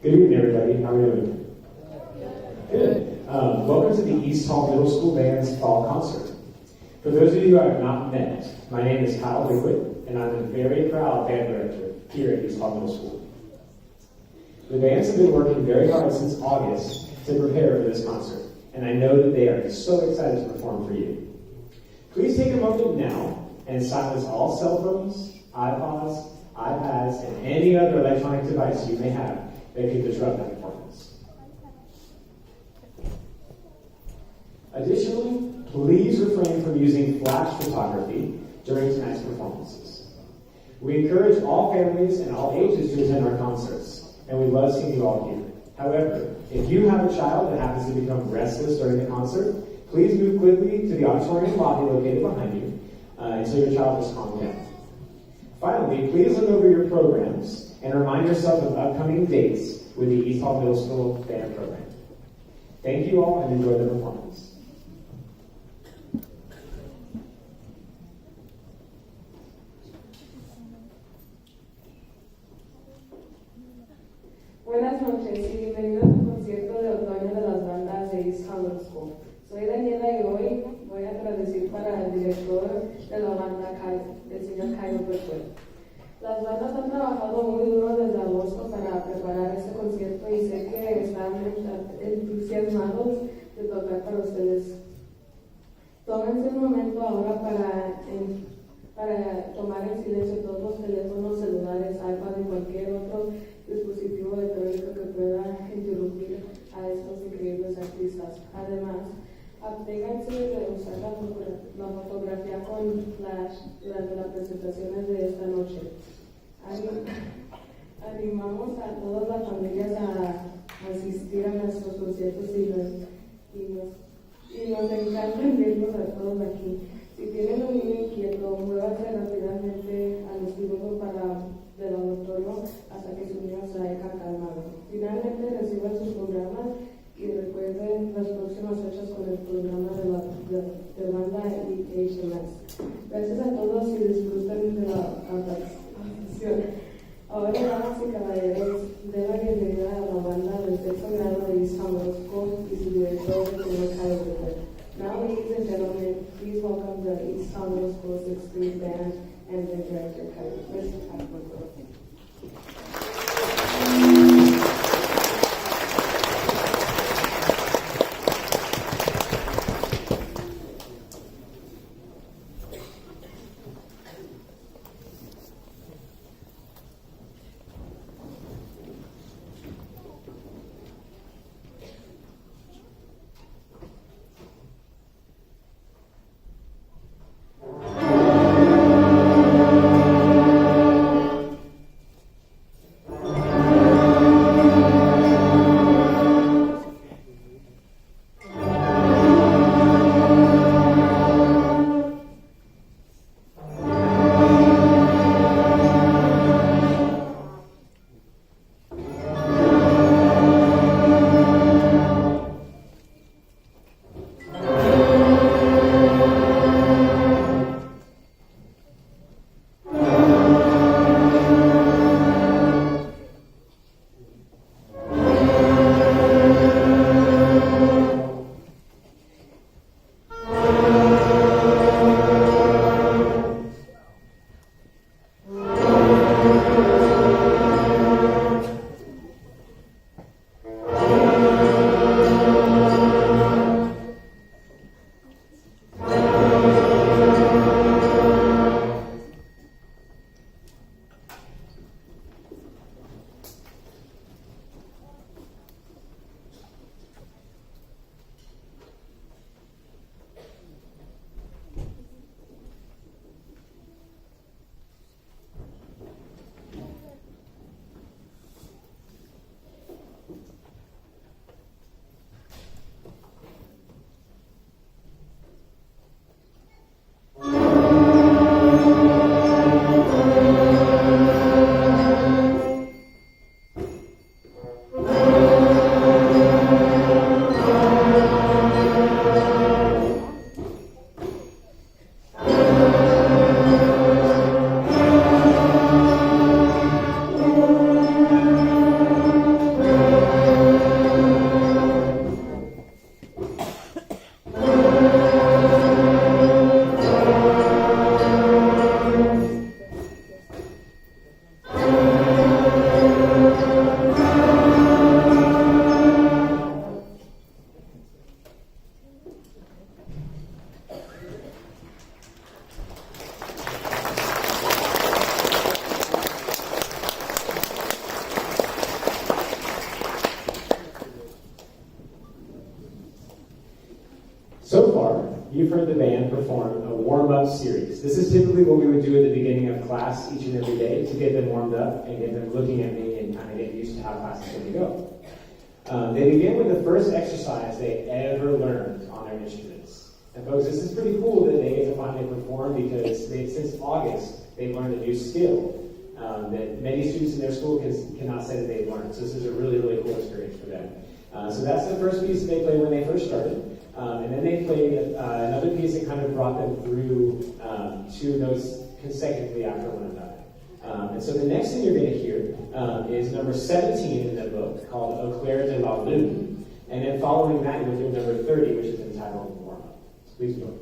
Good evening, everybody. How are you doing? Good. Welcome to the East Hall Middle School Band's Fall Concert. For those of you I have not met, my name is Kyle Wigwood, and I'm a very proud band director here at East Hall Middle School. The bands have been working very hard since August to prepare for this concert, and I know that they are so excited to perform for you. Please take a moment now and silence all cell phones, iPods, iPads, and any other electronic device you may have that could disrupt the performance. Additionally, please refrain from using flash photography during tonight's performances. We encourage all families and all ages to attend our concerts, and we love seeing you all here. However, if you have a child that happens to become restless during the concert, please move quickly to the auditorium lobby located behind you until your child is calmed down. Finally, please look over your programs and remind yourself of upcoming dates with the East Hall Middle School Band Program. Thank you all and enjoy the performance. Buenas noches y bienvenidos al concierto de otoño de las bandas de East Hall Middle School. Soy Daniela y hoy voy a traducir para el director de la banda, el señor Kyle Wigwood. Las bandas han trabajado muy duro desde agosto para preparar este concierto y sé que están entusiasmados de tocar para ustedes. Tómense un momento ahora para tomar en silencio todos los teléfonos celulares, iPad y cualquier otro dispositivo electrónico que pueda interrumpir a estos increíbles artistas. Además, absténganse de usar la fotografía con flash durante las presentaciones de esta noche. Animamos a todas las familias a asistir a nuestros conciertos y nos encanta verlos a todos aquí. Si tienen un niño inquieto, muévanse rápidamente al vestíbulo del auditorio hasta que su niño se haya calmado. Finalmente, reciban sus programas y recuerden las próximas fechas con el programa de banda EHMS. Gracias a todos y disfruten de la audición. Ahora, damas y caballeros, den la bienvenida a la banda del sexto grado de East Hall Middle School y su director, el señor Kyle Wigwood. Now, ladies and gentlemen, please welcome the East Hall Middle School 6th grade band and their director, Mr. Kyle Wigwood. So far, you've heard the band perform a warm-up series. This is typically what we would do at the beginning of class each and every day to get them warmed up and get them looking at me and kind of get used to how class is going to go. They begin with the first exercise they ever learned on their instruments. And folks, this is pretty cool that they get to finally perform because since August, they've learned a new skill that many students in their school cannot say that they've learned. So this is a really, really cool experience for them. So that's the first piece that they played when they first started. And then they played another piece that kind of brought them through 2 notes consecutively after one another. And so the next thing you're going to hear is number 17 in the book, called Au Clair de la Lune. And then following that, you'll hear number 30, which is entitled Warm Up. So please join.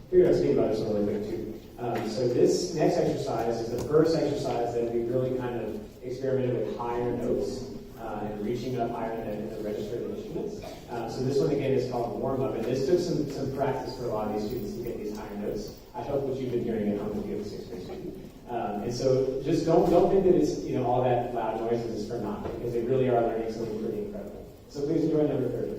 Figured I'd speak about this really quick too. So this next exercise is the first exercise that we really kind of experimented with higher notes and reaching up higher in the register of the instruments. So this one again is called warm up, and this took some practice for a lot of these students to get these higher notes. I hope what you've been hearing at home will give this experience. And so just don't think that it's all that loud noises is for naught, because they really are learning something pretty incredible. So please enjoy number 30.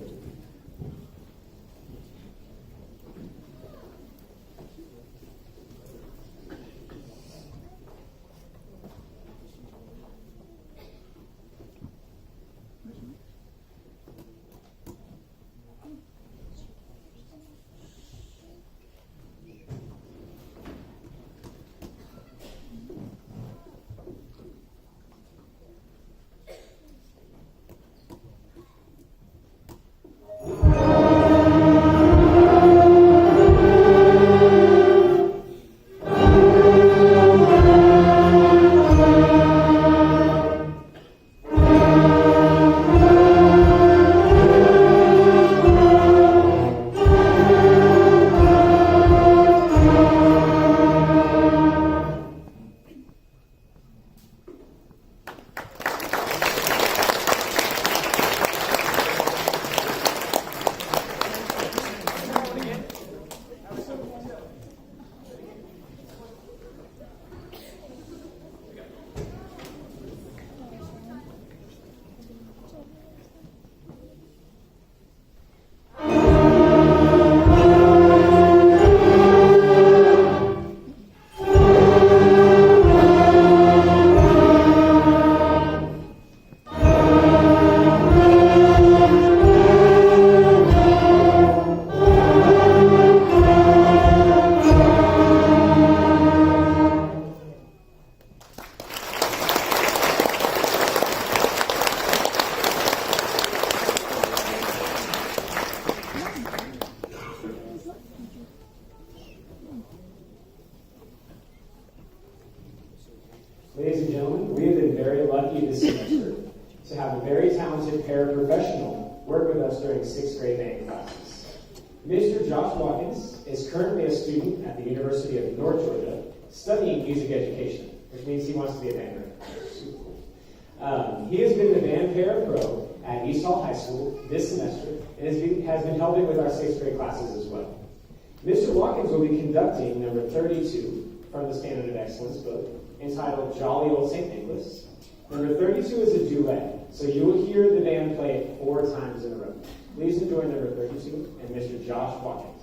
Ladies and gentlemen, we have been very lucky this semester to have a very talented paraprofessional work with us during 6th grade band classes. Mr. Josh Watkins is currently a student at the University of North Georgia studying music education, which means he wants to be a band director. He has been the band parapro at East Hall High School this semester and has been helping with our 6th grade classes as well. Mr. Watkins will be conducting number 32 from the Standard of Excellence book, entitled Jolly Old St. Nicholas, Number 32 is a duet, so you will hear the band play it 4 times in a row. Please enjoy number 32 and Mr. Josh Watkins.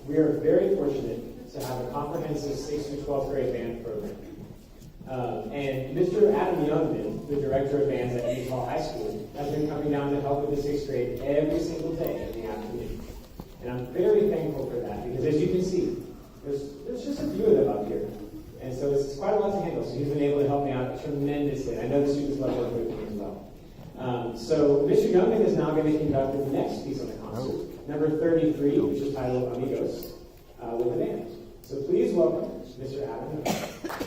We are very fortunate to have a comprehensive 6th through 12th grade band program. And Mr. Adam Youngman, the director of bands at East Hall High School, has been coming down to help with the 6th grade every single day in the afternoon. And I'm very thankful for that because, as you can see, there's just a few of them up here. And so it's quite a lot to handle. So he's been able to help me out tremendously. I know the students love working with me as well. So Mr. Youngman is now going to conduct the next piece of the concert, number 33, which is titled Amigos, with the band. So please welcome Mr. Adam Youngman.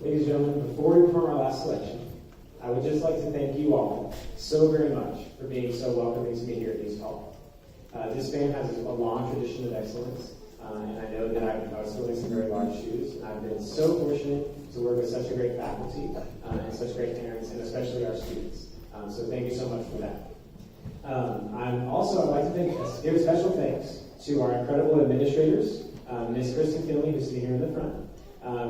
Ladies and gentlemen, before we perform our last selection, I would just like to thank you all so very much for being so welcoming to me here at East Hall. This band has a long tradition of excellence, and I know that I was filling some very large shoes, and I've been so fortunate to work with such a great faculty and such great parents, and especially our students. So thank you so much for that. I'd like to give special thanks to our incredible administrators Ms. Kristen Finley, who's sitting here in the front,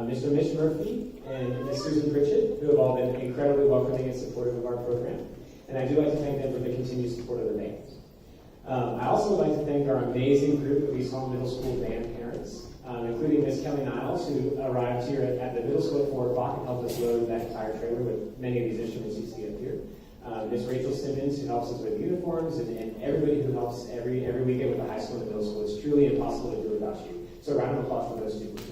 Mr. Mitch Murphy, and Ms. Susan Pritchett, who have all been incredibly welcoming and supportive of our program. And I do like to thank them for the continued support of the band. I also would like to thank our amazing group of East Hall Middle School band parents, including Miss Kelly Niles, who arrived here at the middle school at 4 o'clock and helped us load that entire trailer with many of these instruments you see up here. Miss Rachel Simmons, who helps us with uniforms, and everybody who helps every weekend with the high school and the middle school. It's truly impossible to do without you. So a round of applause for those students.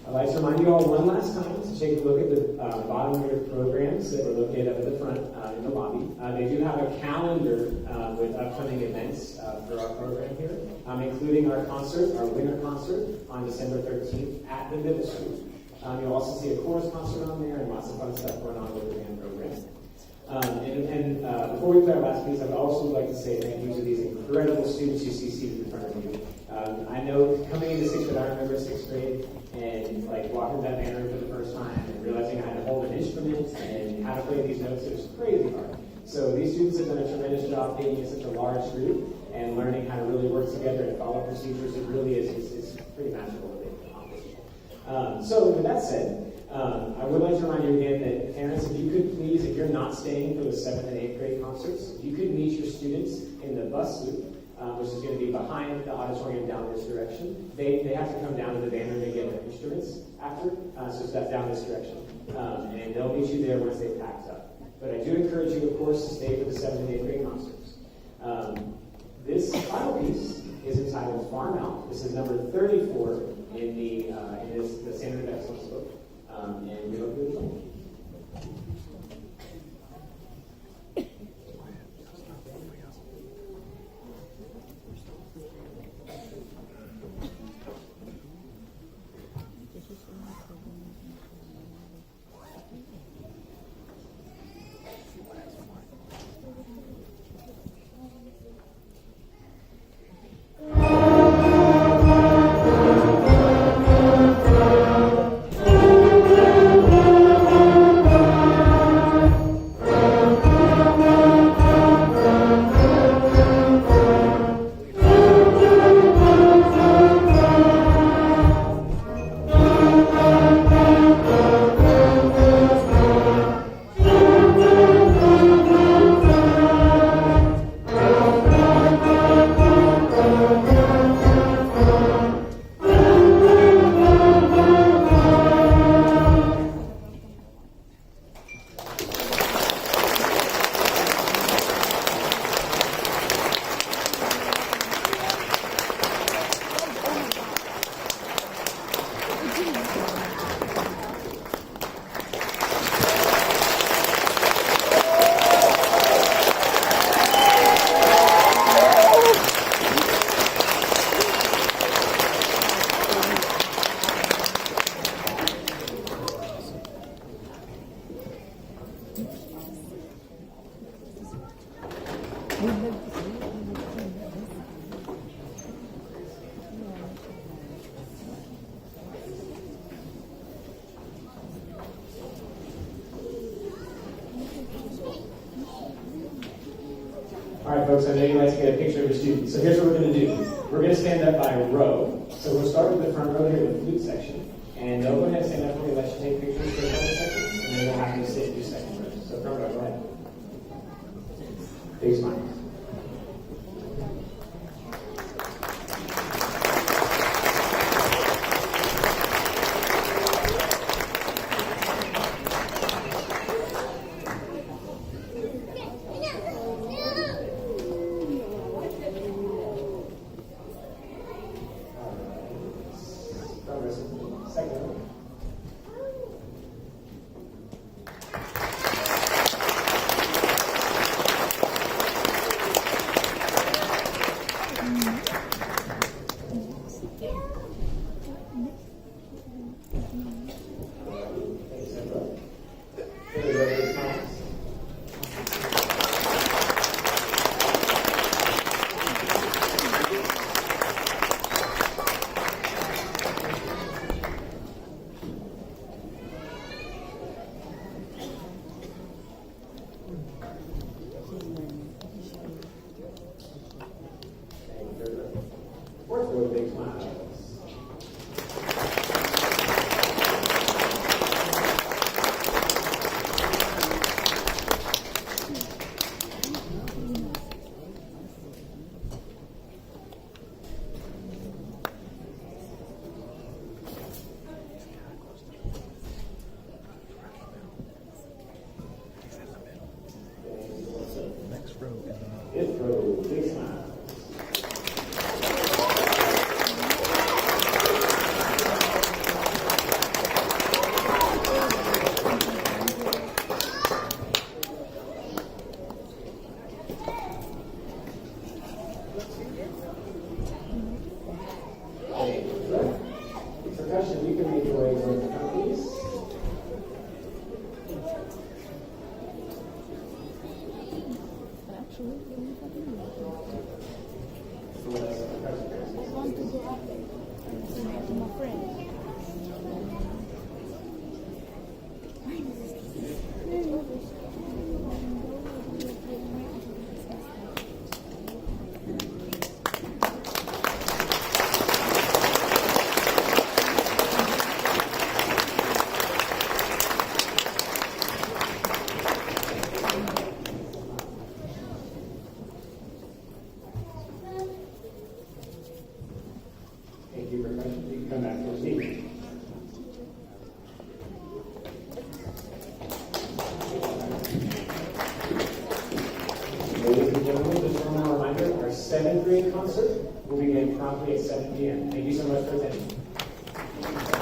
I'd like to remind you all one last time to take a look at the bottom of your programs that are located up at the front in the lobby. They do have a calendar with upcoming events for our program here, including our concert, our winter concert on December 13th at the middle school. You'll also see a chorus concert on there and lots of fun stuff going on with the band program. Before we play our last piece, I would also like to say thank you to these incredible students you see seated in front of you. I know coming into 6th grade, I remember 6th grade and like walking that band room for the first time and realizing I had to hold an instrument and how to play these notes. It was crazy hard. So these students have done a tremendous job being in such a large group and learning how to really work together and follow procedures. It really is it's pretty magical what they've accomplished. So with that said, I would like to remind you again that parents, if you could please, if you're not staying for the 7th and 8th grade concerts, if you could meet your students in the bus loop, which is going to be behind the auditorium down this direction. They have to come down to the band room and get their instruments after, so that's down this direction. And they'll meet you there once they've packed up. But I do encourage you, of course, to stay for the 7th and 8th grade concerts. This final piece is entitled Farm Out. This is number 34 in the Standard of Excellence book. And we hope you enjoy it. All right, folks, I know you like to get a picture of your students. So here's what we're going to do. We're going to stand up by row. So we'll start with the front row here, the flute section. And they'll go ahead and stand up for me, let you take pictures for a couple seconds, and then we'll have you sit and do second row. So front row, go ahead. Big smile. smiles. Next row is Fifth row, big smile. Percussion, you can make your way towards the front, please. I want to go up and say hi to my friend. Thank you, percussion. You can come back to your seat. Ladies and gentlemen, just one more reminder, our 7th grade concert will begin promptly at 7 p.m. Thank you so much for attending.